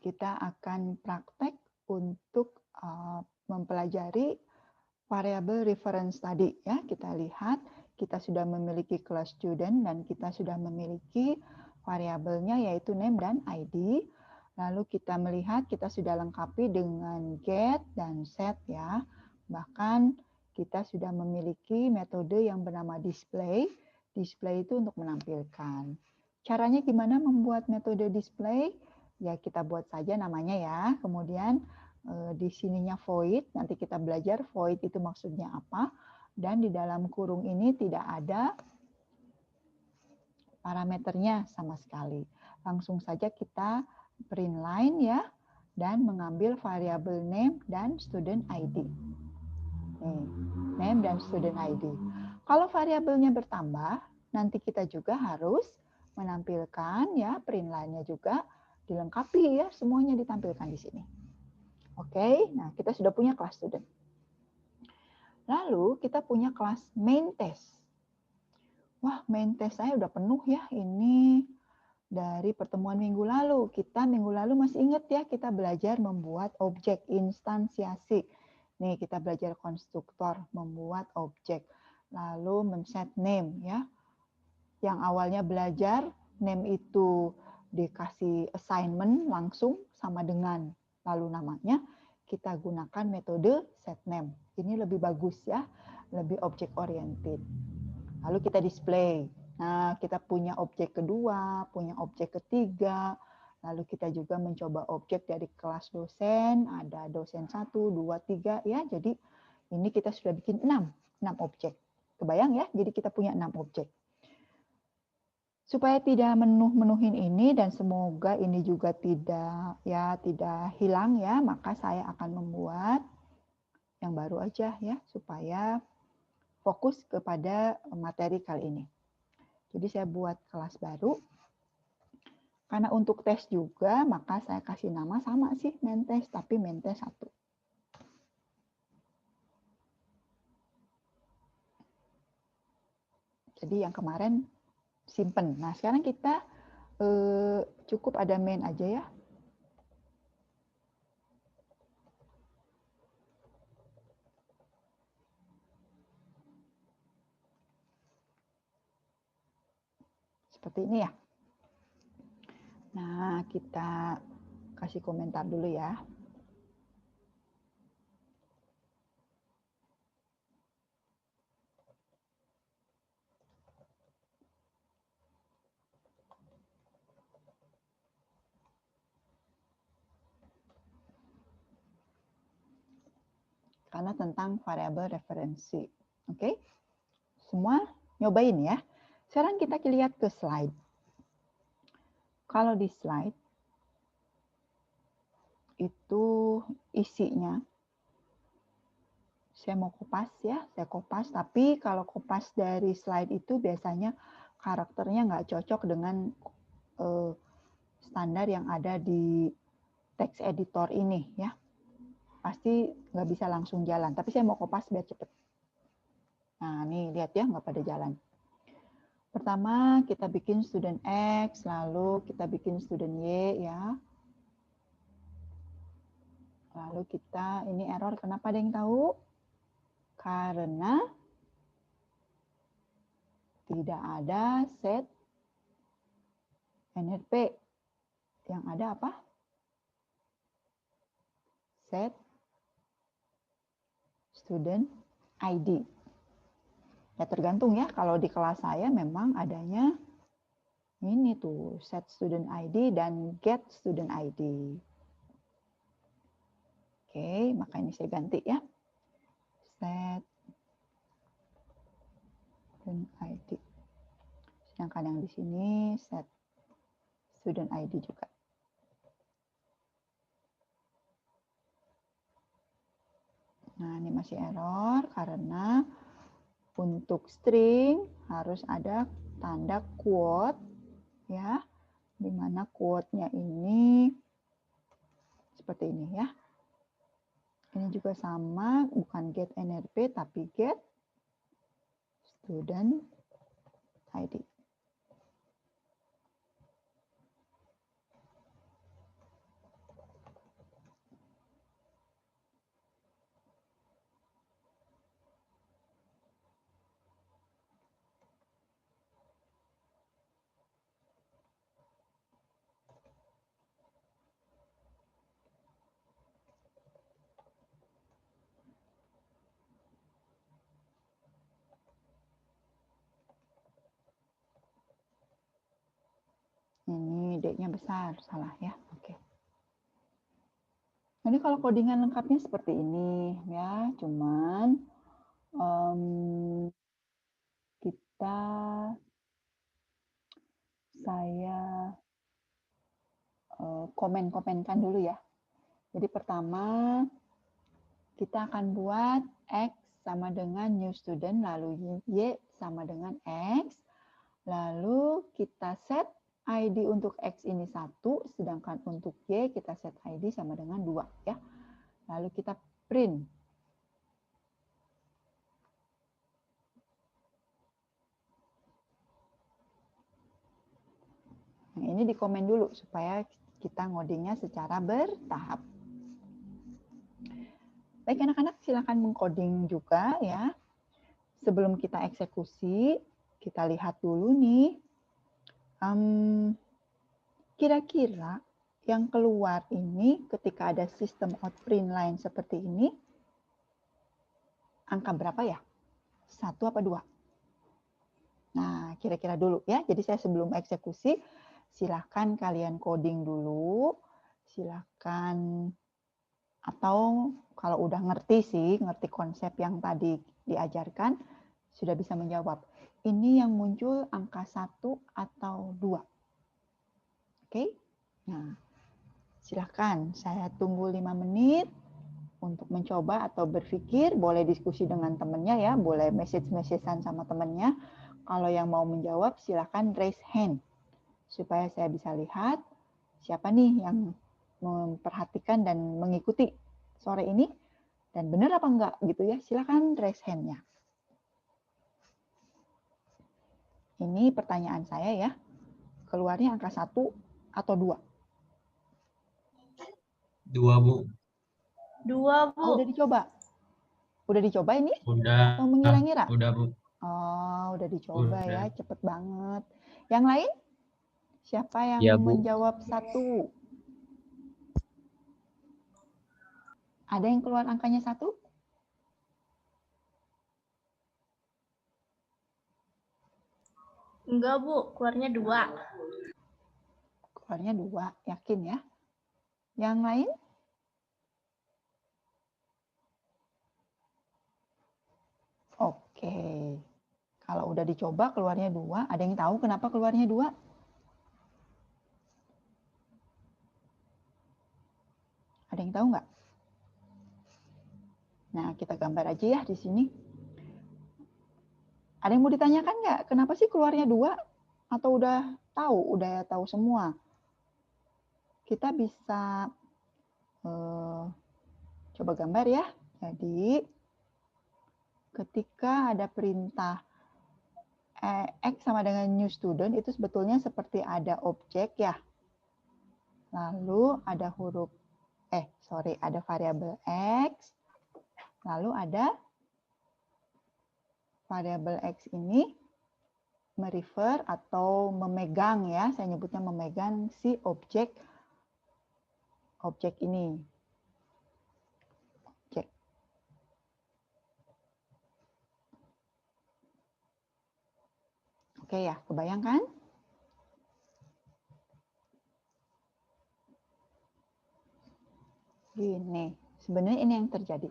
kita akan praktek untuk mempelajari variabel reference tadi ya. Kita lihat kita sudah memiliki kelas student dan kita sudah memiliki variabelnya yaitu name dan ID. Lalu kita melihat kita sudah lengkapi dengan get dan set ya. Bahkan kita sudah memiliki metode yang bernama display. Display itu untuk menampilkan. Caranya gimana membuat metode display? Ya kita buat saja namanya ya. Kemudian di sininya void, nanti kita belajar void itu maksudnya apa. Dan di dalam kurung ini tidak ada parameternya sama sekali. Langsung saja kita print line ya, dan mengambil variabel name dan student ID. Nih, name dan student ID. Kalau variabelnya bertambah, nanti kita juga harus menampilkan ya print line-nya juga dilengkapi ya, semuanya ditampilkan di sini. Oke, nah kita sudah punya kelas student. Lalu kita punya kelas main test. Wah, main test saya udah penuh ya, ini dari pertemuan minggu lalu. Kita minggu lalu masih ingat ya, kita belajar membuat objek instansiasi. Nih, kita belajar konstruktor, membuat objek. Lalu men-set name ya. Yang awalnya belajar, name itu dikasih assignment langsung sama dengan lalu namanya, kita gunakan metode set name. Ini lebih bagus ya, lebih objek oriented. Lalu kita display. Nah, kita punya objek kedua, punya objek ketiga, lalu kita juga mencoba objek dari kelas dosen, ada dosen 1, 2, 3 ya. Jadi ini kita sudah bikin 6 objek. Kebayang ya? Jadi kita punya 6 objek. Supaya tidak menuhin ini dan semoga ini juga tidak hilang ya, maka saya akan membuat yang baru aja ya supaya fokus kepada materi kali ini. Jadi saya buat kelas baru. Karena untuk tes juga, maka saya kasih nama sama sih, main test, tapi main test 1. Jadi yang kemarin simpen. Nah, sekarang kita cukup ada main aja ya. Seperti ini ya. Nah, kita kasih komentar dulu ya. Karena tentang variabel referensi. Oke? Semua nyobain ya. Sekarang kita lihat ke slide. Kalau di slide, itu isinya, saya mau kopas ya, saya kopas. Tapi kalau kopas dari slide itu biasanya karakternya nggak cocok dengan standar yang ada di text editor ini ya. Pasti nggak bisa langsung jalan. Tapi saya mau kopas biar cepet. Nah, nih lihat ya, nggak pada jalan. Pertama, kita bikin student X, lalu kita bikin student Y ya. Lalu kita, ini error, kenapa ada yang tahu? Karena tidak ada set NRP. Yang ada apa? Set student ID. Ya tergantung ya, kalau di kelas saya memang adanya ini tuh, set student ID dan get student ID. Oke, maka ini saya ganti ya. Set student ID. Sedangkan yang di sini set student ID juga. Nah, ini masih error karena untuk string harus ada tanda quote ya, di mana quote-nya ini seperti ini ya. Ini juga sama, bukan get NRP tapi get student ID. Ini D-nya besar, salah ya. Oke. Ini kalau codingan lengkapnya seperti ini ya, cuman saya komen-komenkan dulu ya. Jadi pertama kita akan buat X sama dengan new student, lalu Y sama dengan X. Lalu kita set ID untuk X ini 1, sedangkan untuk Y kita set ID sama dengan 2 ya. Lalu kita print. Nah, ini dikomen dulu supaya kita ngodingnya secara bertahap. Baik anak-anak, silakan mengcoding juga ya. Sebelum kita eksekusi, kita lihat dulu nih. Kira-kira yang keluar ini ketika ada sistem outprint line seperti ini, angka berapa ya? 1 apa 2? Nah, kira-kira dulu ya. Jadi saya sebelum eksekusi, silahkan kalian coding dulu. Silahkan, atau kalau udah ngerti sih, ngerti konsep yang tadi diajarkan, sudah bisa menjawab. Ini yang muncul angka 1 atau 2. Oke? Nah, silahkan saya tunggu 5 menit untuk mencoba atau berpikir. Boleh diskusi dengan temannya ya, boleh message-messagean sama temannya. Kalau yang mau menjawab, silahkan raise hand supaya saya bisa lihat siapa nih yang memperhatikan dan mengikuti sore ini dan benar apa enggak gitu ya. Silahkan raise hand-nya. Ini pertanyaan saya ya. Keluarnya angka 1 atau 2? 2, Bu. 2, Bu. Oh, udah dicoba? Udah dicoba ini? Udah. Atau mengira-ngira? Udah, Bu. Oh, udah dicoba Udah. ya, cepet banget. Yang lain? Siapa yang Ya, Bu. menjawab 1? Ada yang keluar angkanya 1? Enggak, Bu. Keluarnya 2. Keluarnya 2, yakin ya? Yang lain? Oke. Kalau udah dicoba keluarnya 2, ada yang tahu kenapa keluarnya 2? Ada yang tahu nggak? Nah, kita gambar aja ya di sini. Ada yang mau ditanyakan nggak? Kenapa sih keluarnya 2? Atau udah tahu semua? Kita bisa coba gambar ya. Jadi, ketika ada perintah X sama dengan new student, itu sebetulnya seperti ada objek ya. Lalu ada ada variabel X, lalu ada variabel X ini merefer atau memegang ya, saya nyebutnya memegang si objek ini. Objek. Oke ya, kebayangkan? Gini, sebenarnya ini yang terjadi.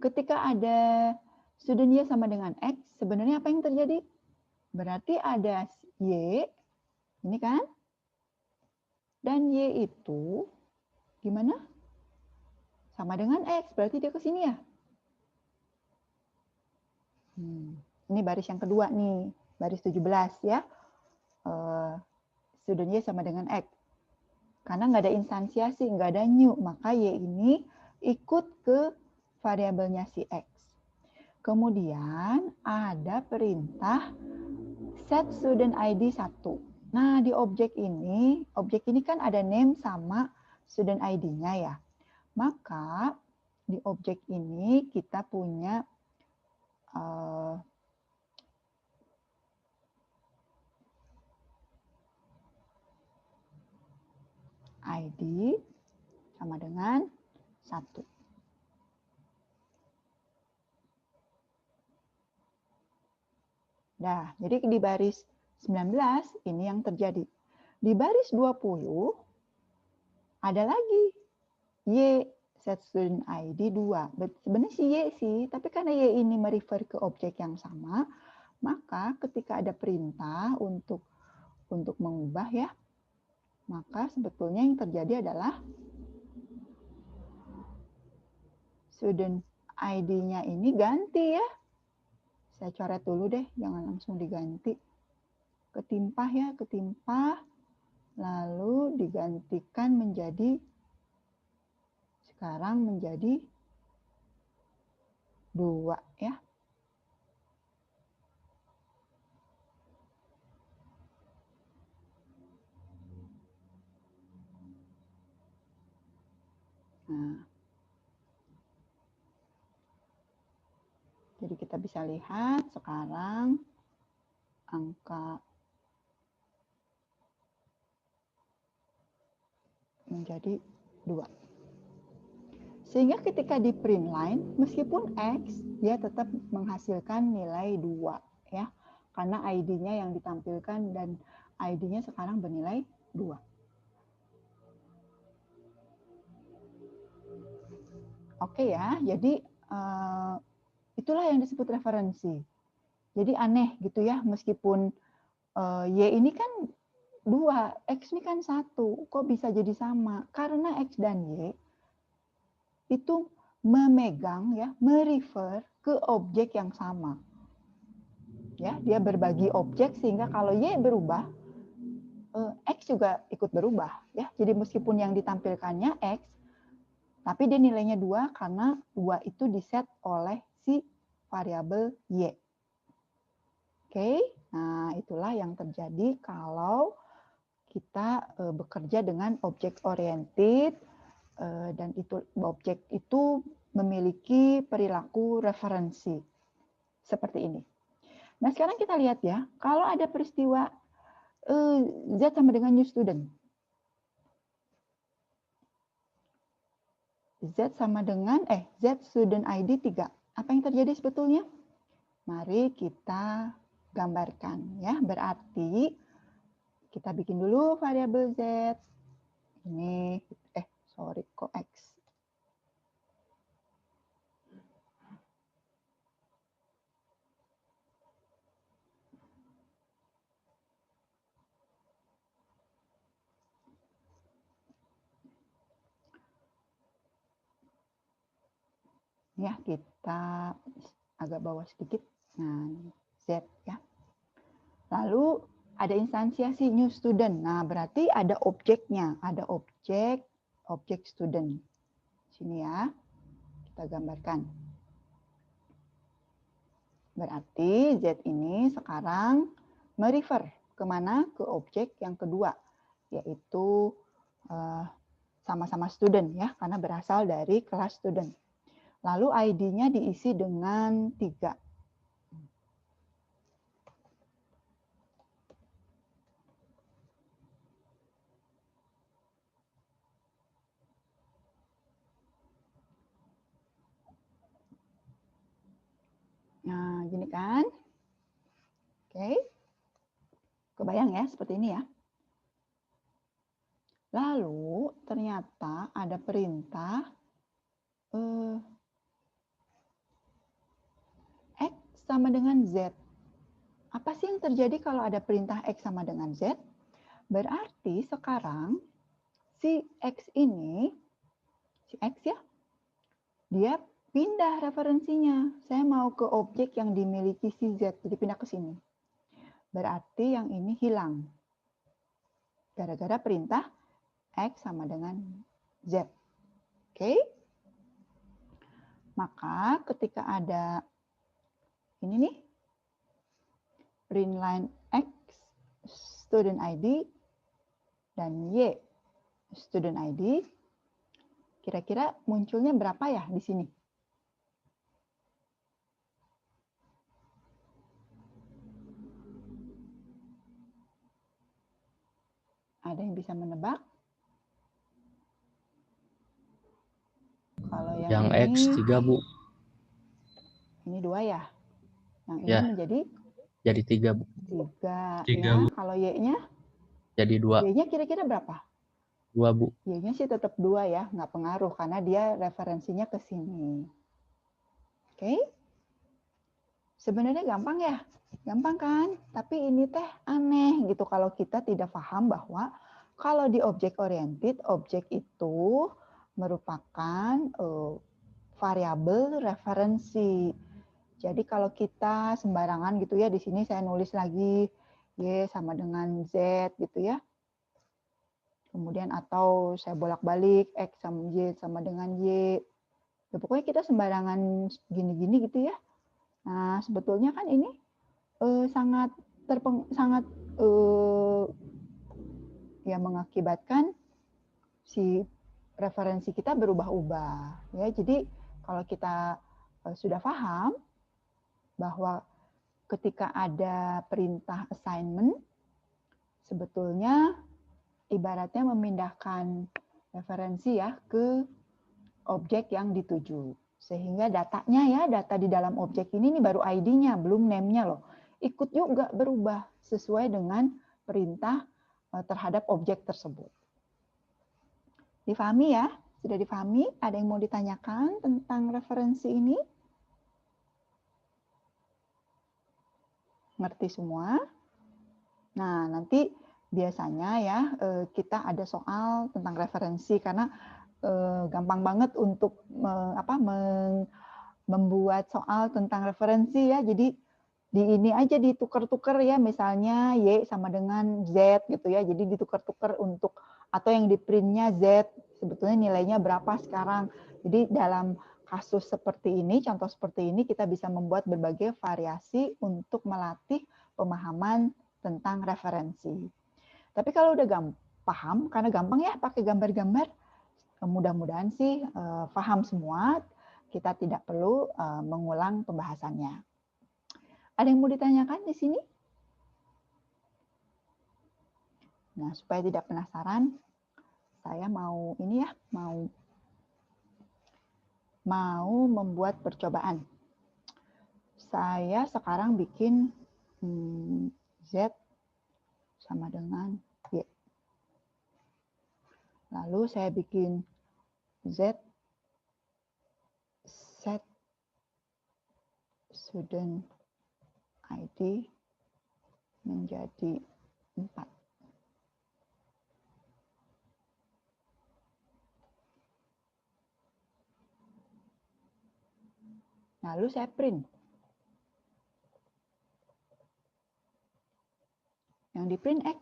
Ketika ada student Y sama dengan X, sebenarnya apa yang terjadi? Berarti ada Y, ini kan? Dan Y itu gimana? Sama dengan X, berarti dia ke sini ya? Ini baris yang kedua nih, baris 17 ya. Student Y sama dengan X. Karena nggak ada instansiasi, nggak ada new, maka Y ini ikut ke variabelnya si X. Kemudian ada perintah set student ID 1. Nah, di objek ini kan ada name sama student ID-nya ya. Maka di objek ini kita punya ID sama dengan 1. Nah, jadi di baris 19 ini yang terjadi. Di baris 20 ada lagi Y set student ID 2. Sebenarnya si Y sih, tapi karena Y ini merefer ke objek yang sama, maka ketika ada perintah untuk mengubah ya, maka sebetulnya yang terjadi adalah student ID-nya ini ganti ya. Saya coret dulu deh, jangan langsung diganti. Ketimpah ya, ketimpah. Lalu digantikan menjadi, sekarang menjadi 2 ya. Nah, jadi kita bisa lihat sekarang angka menjadi 2. Sehingga ketika di print line, meskipun X, dia tetap menghasilkan nilai 2 ya. Karena ID-nya yang ditampilkan dan ID-nya sekarang bernilai 2. Oke ya, jadi itulah yang disebut referensi. Jadi aneh gitu ya, meskipun Y ini kan 2, X ini kan 1, kok bisa jadi sama? Karena X dan Y itu memegang ya, merefer ke objek yang sama. Ya, dia berbagi objek sehingga kalau Y berubah, X juga ikut berubah ya. Jadi meskipun yang ditampilkannya X, tapi dia nilainya 2 karena 2 itu diset oleh si variabel Y. Oke, nah itulah yang terjadi kalau kita bekerja dengan object oriented dan itu objek itu memiliki perilaku referensi seperti ini. Nah, sekarang kita lihat ya, kalau ada peristiwa Z sama dengan new student. Z sama dengan Z student ID 3. Apa yang terjadi sebetulnya? Mari kita gambarkan ya. Berarti kita bikin dulu variabel Z. Ini sorry kok X. Ya, kita agak bawah sedikit. Nah, Z ya. Lalu ada instansiasi new student. Nah, berarti ada objeknya, ada objek student. Sini ya. Kita gambarkan. Berarti Z ini sekarang merefer kemana? Ke objek yang kedua, yaitu sama-sama student ya, karena berasal dari kelas student. Lalu ID-nya diisi dengan 3. Nah, gini kan? Oke. Kebayang ya, seperti ini ya. Lalu, ternyata ada perintah X sama dengan Z. Apa sih yang terjadi kalau ada perintah X sama dengan Z? Berarti sekarang si X ini, si X ya, dia pindah referensinya. Saya mau ke objek yang dimiliki si Z, jadi pindah ke sini. Berarti yang ini hilang. Gara-gara perintah X sama dengan Z. Oke? Maka ketika ada ini nih, print line X student ID dan Y student ID, kira-kira munculnya berapa ya di sini? Ada yang bisa menebak? Kalau yang ini, X 3, Bu. Ini 2 ya? Yang ini Ya. menjadi? Jadi 3, Bu. 3 3, ya. Bu. Kalau Y-nya? Jadi 2. Y-nya kira-kira berapa? 2, Bu. Y-nya sih tetap 2 ya, nggak pengaruh karena dia referensinya ke sini. Oke? Sebenarnya gampang ya? Gampang kan? Tapi ini teh aneh gitu kalau kita tidak paham bahwa kalau di object oriented, objek itu merupakan variabel referensi. Jadi kalau kita sembarangan gitu ya, di sini saya nulis lagi Y sama dengan Z gitu ya. Kemudian atau saya bolak-balik X sama Y sama dengan Y. Ya, pokoknya kita sembarangan gini-gini gitu ya. Nah, sebetulnya kan ini sangat ya mengakibatkan si referensi kita berubah-ubah ya. Jadi kalau kita sudah paham bahwa ketika ada perintah assignment sebetulnya ibaratnya memindahkan referensi ya ke objek yang dituju. Sehingga datanya ya, data di dalam objek ini baru ID-nya, belum name-nya loh. Ikut juga berubah sesuai dengan perintah terhadap objek tersebut. Difahami ya? Sudah difahami? Ada yang mau ditanyakan tentang referensi ini? Ngerti semua? Nah, nanti biasanya ya kita ada soal tentang referensi karena gampang banget untuk membuat soal tentang referensi ya. Jadi di ini aja ditukar-tukar ya, misalnya Y sama dengan Z gitu ya. Jadi ditukar-tukar untuk atau yang di printnya Z sebetulnya nilainya berapa sekarang. Jadi dalam kasus seperti ini, contoh seperti ini kita bisa membuat berbagai variasi untuk melatih pemahaman tentang referensi. Tapi kalau udah paham, karena gampang ya pakai gambar-gambar, mudah-mudahan sih paham semua, kita tidak perlu mengulang pembahasannya. Ada yang mau ditanyakan di sini? Nah, supaya tidak penasaran, saya mau ini ya, mau membuat percobaan. Saya sekarang bikin Z sama dengan Y. Lalu saya bikin Z set student ID menjadi 4. Lalu saya print. Yang di print X.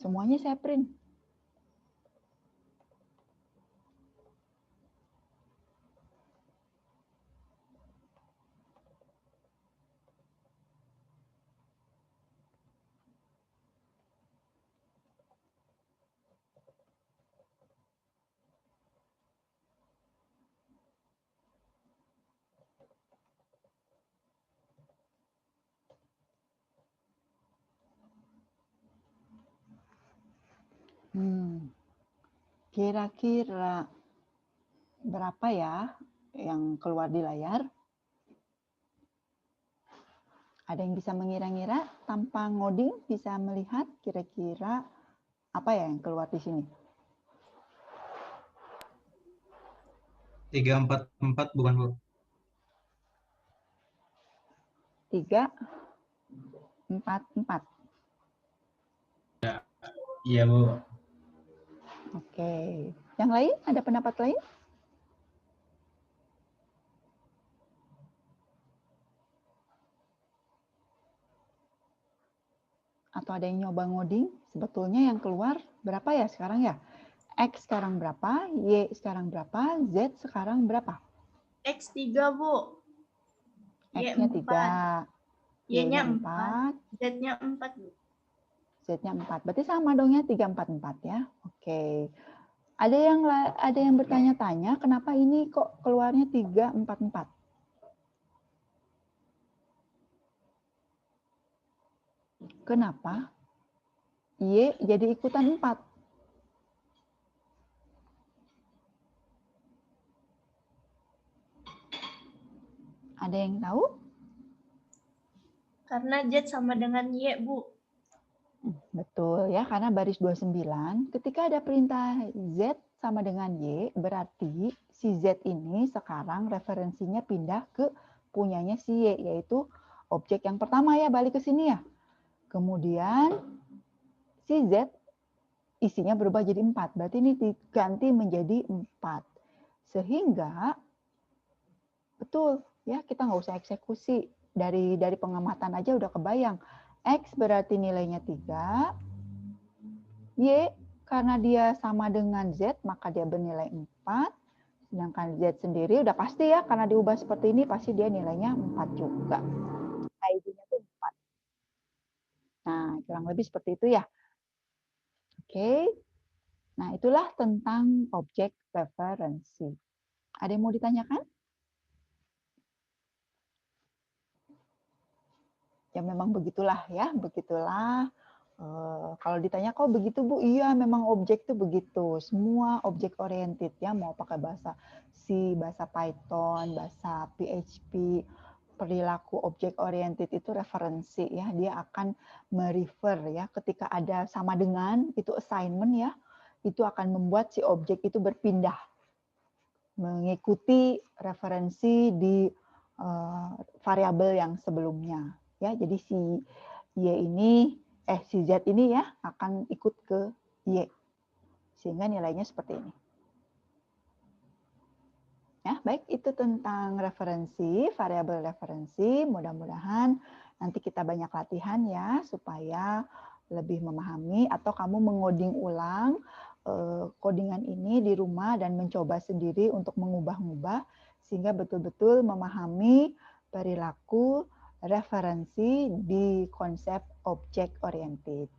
Semuanya saya print. Kira-kira berapa ya yang keluar di layar? Ada yang bisa mengira-ngira tanpa ngoding bisa melihat kira-kira apa ya yang keluar di sini? 344 bukan, Bu? 344. Iya, Bu. Oke. Yang lain ada pendapat lain? Atau ada yang nyoba ngoding? Sebetulnya yang keluar berapa ya sekarang ya? X sekarang berapa? Y sekarang berapa? Z sekarang berapa? X 3, Bu. X-nya 3. Y-nya 4. Z-nya 4, Bu. Z-nya 4. Berarti sama dong ya 344 ya. Oke. Ada yang bertanya-tanya kenapa ini kok keluarnya 344? Kenapa? Y jadi ikutan 4. Ada yang tahu? Karena Z sama dengan Y, Bu. Betul ya, karena baris 29, ketika ada perintah Z sama dengan Y, berarti si Z ini sekarang referensinya pindah ke punyanya si Y, yaitu objek yang pertama ya, balik ke sini ya. Kemudian si Z isinya berubah jadi 4, berarti ini diganti menjadi 4. Sehingga, betul ya, kita nggak usah eksekusi. Dari pengamatan aja udah kebayang. X berarti nilainya 3, Y karena dia sama dengan Z, maka dia bernilai 4. Sedangkan Z sendiri udah pasti ya, karena diubah seperti ini, pasti dia nilainya 4 juga. ID-nya tuh 4. Nah, kurang lebih seperti itu ya. Oke. Nah, itulah tentang objek referensi. Ada yang mau ditanyakan? Ya memang begitulah ya, begitulah. Kalau ditanya kok begitu Bu, iya memang objek tuh begitu. Semua objek oriented ya, mau pakai bahasa C, bahasa Python, bahasa PHP, perilaku objek oriented itu referensi ya, dia akan merefer ya, ketika ada sama dengan itu assignment ya, itu akan membuat si objek itu berpindah mengikuti referensi di variabel yang sebelumnya ya. Jadi si Y ini si Z ini ya akan ikut ke Y sehingga nilainya seperti ini. Ya, baik, itu tentang referensi, variabel referensi. Mudah-mudahan nanti kita banyak latihan ya supaya lebih memahami atau kamu mengoding ulang codingan ini di rumah dan mencoba sendiri untuk mengubah-ubah sehingga betul-betul memahami perilaku referensi di konsep object oriented.